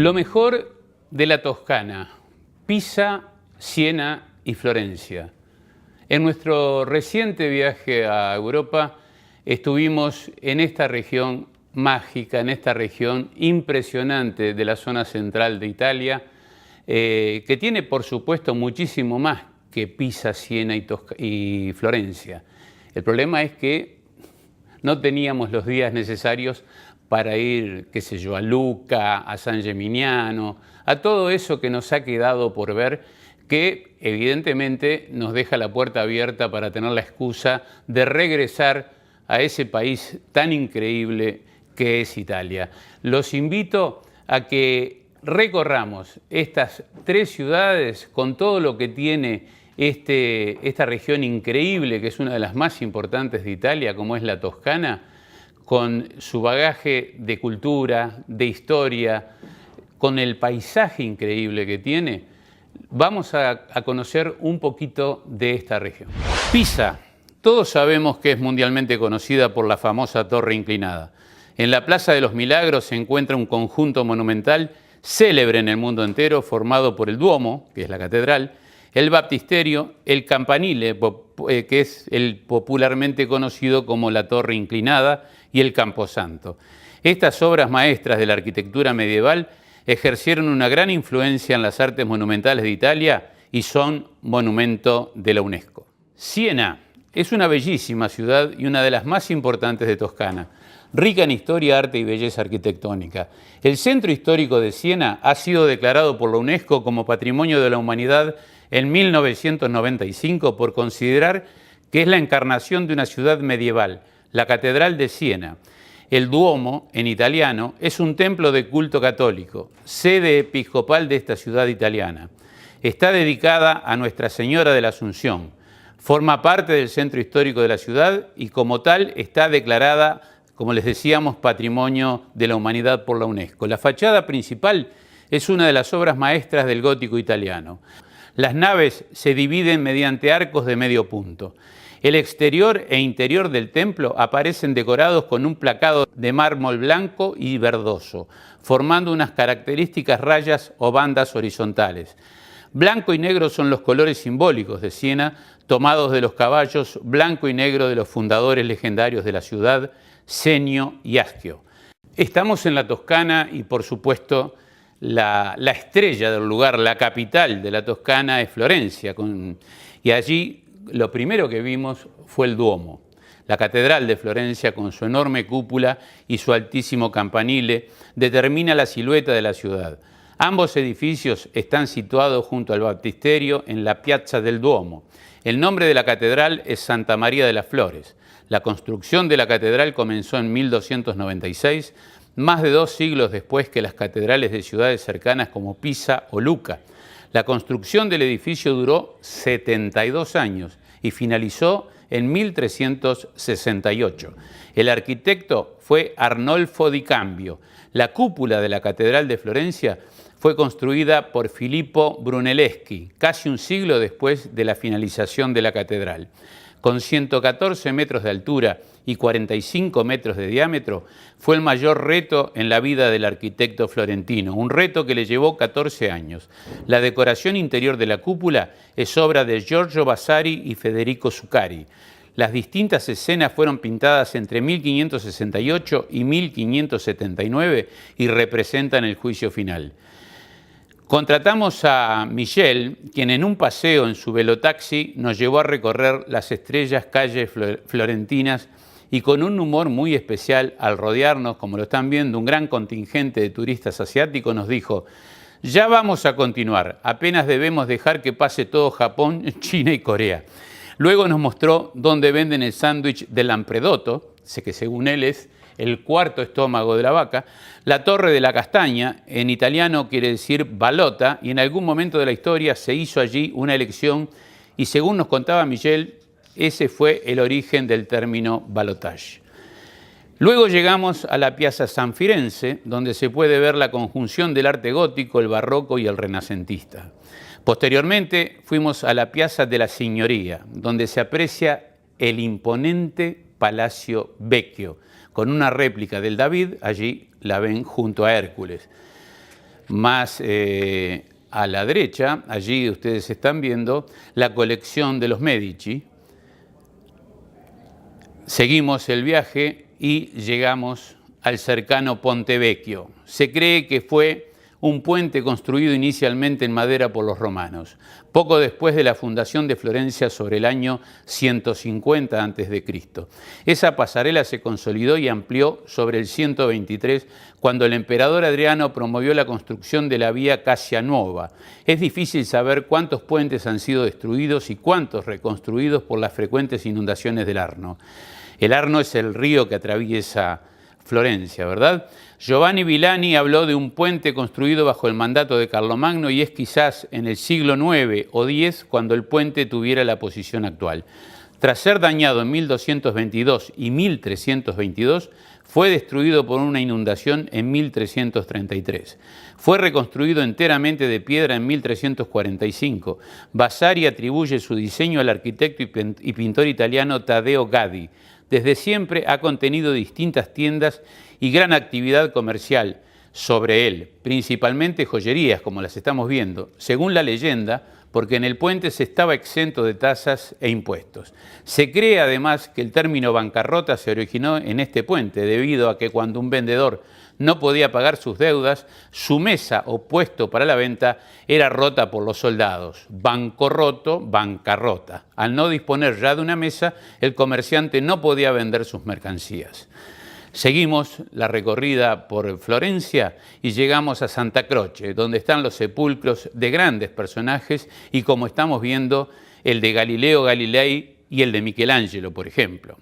Lo mejor de la Toscana, Pisa, Siena y Florencia. En nuestro reciente viaje a Europa estuvimos en esta región mágica, en esta región impresionante de la zona central de Italia, que tiene por supuesto muchísimo más que Pisa, Siena y Florencia. El problema es que no teníamos los días necesarios para ir, qué sé yo, a Lucca, a San Gimignano, a todo eso que nos ha quedado por ver, que evidentemente nos deja la puerta abierta para tener la excusa de regresar a ese país tan increíble que es Italia. Los invito a que recorramos estas tres ciudades con todo lo que tiene esta región increíble, que es una de las más importantes de Italia, como es la Toscana, con su bagaje de cultura, de historia, con el paisaje increíble que tiene. Vamos a conocer un poquito de esta región. Pisa. Todos sabemos que es mundialmente conocida por la famosa Torre Inclinada. En la Plaza de los Milagros se encuentra un conjunto monumental célebre en el mundo entero, formado por el Duomo, que es la catedral, el baptisterio, el campanile, que es el popularmente conocido como la Torre Inclinada, y el Camposanto. Estas obras maestras de la arquitectura medieval ejercieron una gran influencia en las artes monumentales de Italia y son monumento de la UNESCO. Siena es una bellísima ciudad y una de las más importantes de Toscana, rica en historia, arte y belleza arquitectónica. El centro histórico de Siena ha sido declarado por la UNESCO como Patrimonio de la Humanidad en 1995 por considerar que es la encarnación de una ciudad medieval, la Catedral de Siena. El Duomo, en italiano, es un templo de culto católico, sede episcopal de esta ciudad italiana. Está dedicada a Nuestra Señora de la Asunción. Forma parte del centro histórico de la ciudad y como tal está declarada, como les decíamos, Patrimonio de la Humanidad por la UNESCO. La fachada principal es una de las obras maestras del gótico italiano. Las naves se dividen mediante arcos de medio punto. El exterior e interior del templo aparecen decorados con un placado de mármol blanco y verdoso, formando unas características rayas o bandas horizontales. Blanco y negro son los colores simbólicos de Siena, tomados de los caballos blanco y negro de los fundadores legendarios de la ciudad, Senio y Aschio. Estamos en la Toscana y, por supuesto, la estrella del lugar, la capital de la Toscana es Florencia, y allí lo primero que vimos fue el Duomo, la catedral de Florencia con su enorme cúpula y su altísimo campanile determina la silueta de la ciudad. Ambos edificios están situados junto al baptisterio en la Piazza del Duomo. El nombre de la catedral es Santa María de las Flores. La construcción de la catedral comenzó en 1296, más de 2 siglos después que las catedrales de ciudades cercanas como Pisa o Lucca. La construcción del edificio duró 72 años y finalizó en 1368. El arquitecto fue Arnolfo di Cambio. La cúpula de la Catedral de Florencia fue construida por Filippo Brunelleschi, casi un siglo después de la finalización de la catedral. Con 114 metros de altura y 45 metros de diámetro, fue el mayor reto en la vida del arquitecto florentino, un reto que le llevó 14 años. La decoración interior de la cúpula es obra de Giorgio Vasari y Federico Zuccari. Las distintas escenas fueron pintadas entre 1568 y 1579 y representan el juicio final. Contratamos a Michel, quien en un paseo en su velotaxi nos llevó a recorrer las estrellas calles florentinas y con un humor muy especial al rodearnos, como lo están viendo, un gran contingente de turistas asiáticos, nos dijo: ya vamos a continuar, apenas debemos dejar que pase todo Japón, China y Corea. Luego nos mostró dónde venden el sándwich del Lampredotto, que según él es el cuarto estómago de la vaca, la Torre de la Castaña, en italiano quiere decir balota, y en algún momento de la historia se hizo allí una elección y según nos contaba Michel, ese fue el origen del término balotage. Luego llegamos a la Piazza San Firenze, donde se puede ver la conjunción del arte gótico, el barroco y el renacentista. Posteriormente fuimos a la Piazza della Signoria, donde se aprecia el imponente Palacio Vecchio, con una réplica del David, allí la ven junto a Hércules. Más a la derecha, allí ustedes están viendo la colección de los Medici. Seguimos el viaje y llegamos al cercano Ponte Vecchio. Se cree que fue un puente construido inicialmente en madera por los romanos, poco después de la fundación de Florencia sobre el año 150 a.C. Esa pasarela se consolidó y amplió sobre el 123, cuando el emperador Adriano promovió la construcción de la vía Cassia Nuova. Es difícil saber cuántos puentes han sido destruidos y cuántos reconstruidos por las frecuentes inundaciones del Arno. El Arno es el río que atraviesa Florencia, ¿verdad? Giovanni Villani habló de un puente construido bajo el mandato de Carlomagno y es quizás en el siglo IX o X cuando el puente tuviera la posición actual. Tras ser dañado en 1222 y 1322, fue destruido por una inundación en 1333. Fue reconstruido enteramente de piedra en 1345. Vasari atribuye su diseño al arquitecto y pintor italiano Taddeo Gaddi. Desde siempre ha contenido distintas tiendas y gran actividad comercial sobre él, principalmente joyerías, como las estamos viendo, según la leyenda, porque en el puente se estaba exento de tasas e impuestos. Se cree además que el término bancarrota se originó en este puente, debido a que cuando un vendedor no podía pagar sus deudas, su mesa o puesto para la venta era rota por los soldados. Banco roto, bancarrota. Al no disponer ya de una mesa, el comerciante no podía vender sus mercancías. Seguimos la recorrida por Florencia y llegamos a Santa Croce, donde están los sepulcros de grandes personajes y, como estamos viendo, el de Galileo Galilei y el de Michelangelo, por ejemplo.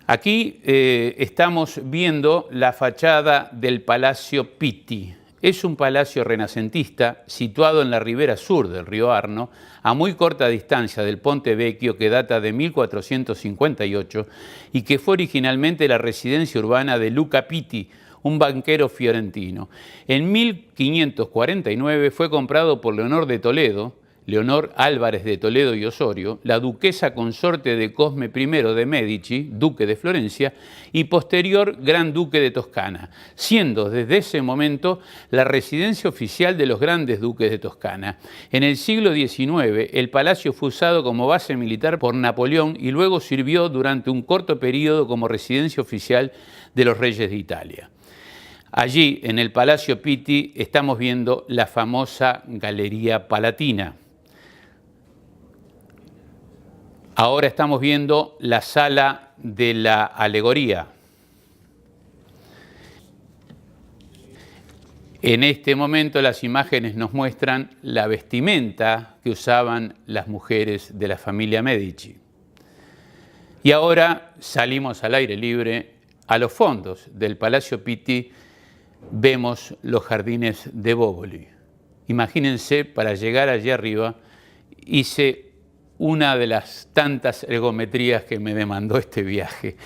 Aquí estamos viendo la fachada del Palacio Pitti. Es un palacio renacentista situado en la ribera sur del río Arno, a muy corta distancia del Ponte Vecchio, que data de 1458 y que fue originalmente la residencia urbana de Luca Pitti, un banquero fiorentino. En 1549 fue comprado por Leonor de Toledo, Leonor Álvarez de Toledo y Osorio, la duquesa consorte de Cosme I de Medici, duque de Florencia, y posterior gran duque de Toscana, siendo desde ese momento la residencia oficial de los grandes duques de Toscana. En el siglo XIX, el palacio fue usado como base militar por Napoleón y luego sirvió durante un corto periodo como residencia oficial de los reyes de Italia. Allí, en el Palacio Pitti, estamos viendo la famosa Galería Palatina. Ahora estamos viendo la sala de la alegoría. En este momento las imágenes nos muestran la vestimenta que usaban las mujeres de la familia Medici. Y ahora salimos al aire libre. A los fondos del Palacio Pitti vemos los jardines de Bóboli. Imagínense, para llegar allí arriba hice una de las tantas ergometrías que me demandó este viaje.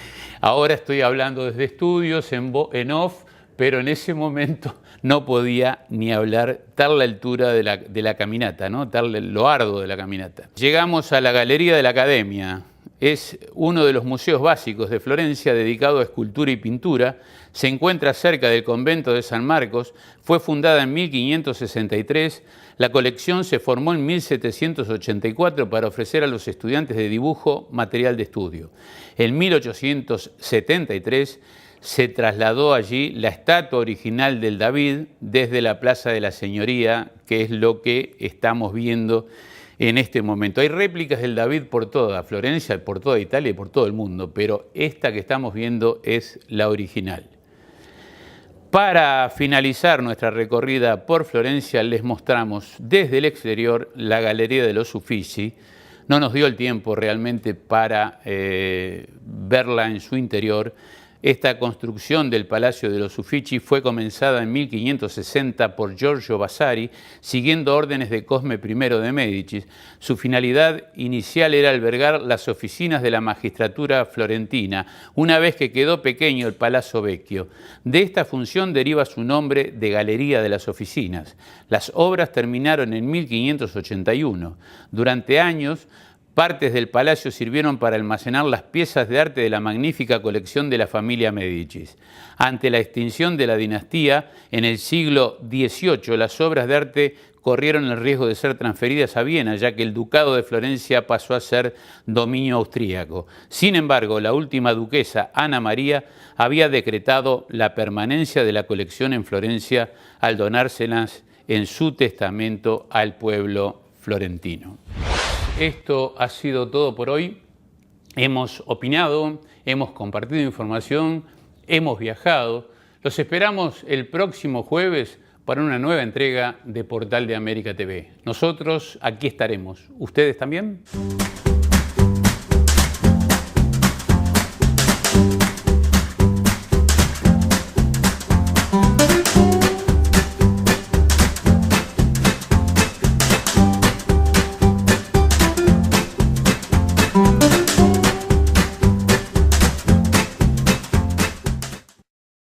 Ahora estoy hablando desde estudios, en off, pero en ese momento no podía ni hablar, tal la altura de la caminata, ¿no? Tal lo arduo de la caminata. Llegamos a la Galería de la Academia. Es uno de los museos básicos de Florencia dedicado a escultura y pintura. Se encuentra cerca del convento de San Marcos. Fue fundada en 1563. La colección se formó en 1784 para ofrecer a los estudiantes de dibujo material de estudio. En 1873 se trasladó allí la estatua original del David desde la Plaza de la Señoría, que es lo que estamos viendo en este momento. Hay réplicas del David por toda Florencia, por toda Italia y por todo el mundo, pero esta que estamos viendo es la original. Para finalizar nuestra recorrida por Florencia, les mostramos desde el exterior la Galería de los Uffizi. No nos dio el tiempo realmente para verla en su interior. Esta construcción del Palacio de los Uffizi fue comenzada en 1560 por Giorgio Vasari, siguiendo órdenes de Cosme I de Médicis. Su finalidad inicial era albergar las oficinas de la magistratura florentina, una vez que quedó pequeño el Palazzo Vecchio. De esta función deriva su nombre de Galería de las Oficinas. Las obras terminaron en 1581. Durante años Partes del palacio sirvieron para almacenar las piezas de arte de la magnífica colección de la familia Medici. Ante la extinción de la dinastía, en el siglo XVIII, las obras de arte corrieron el riesgo de ser transferidas a Viena, ya que el ducado de Florencia pasó a ser dominio austríaco. Sin embargo, la última duquesa, Ana María, había decretado la permanencia de la colección en Florencia al donárselas en su testamento al pueblo florentino. Esto ha sido todo por hoy. Hemos opinado, hemos compartido información, hemos viajado. Los esperamos el próximo jueves para una nueva entrega de Portal de América TV. Nosotros aquí estaremos. ¿Ustedes también?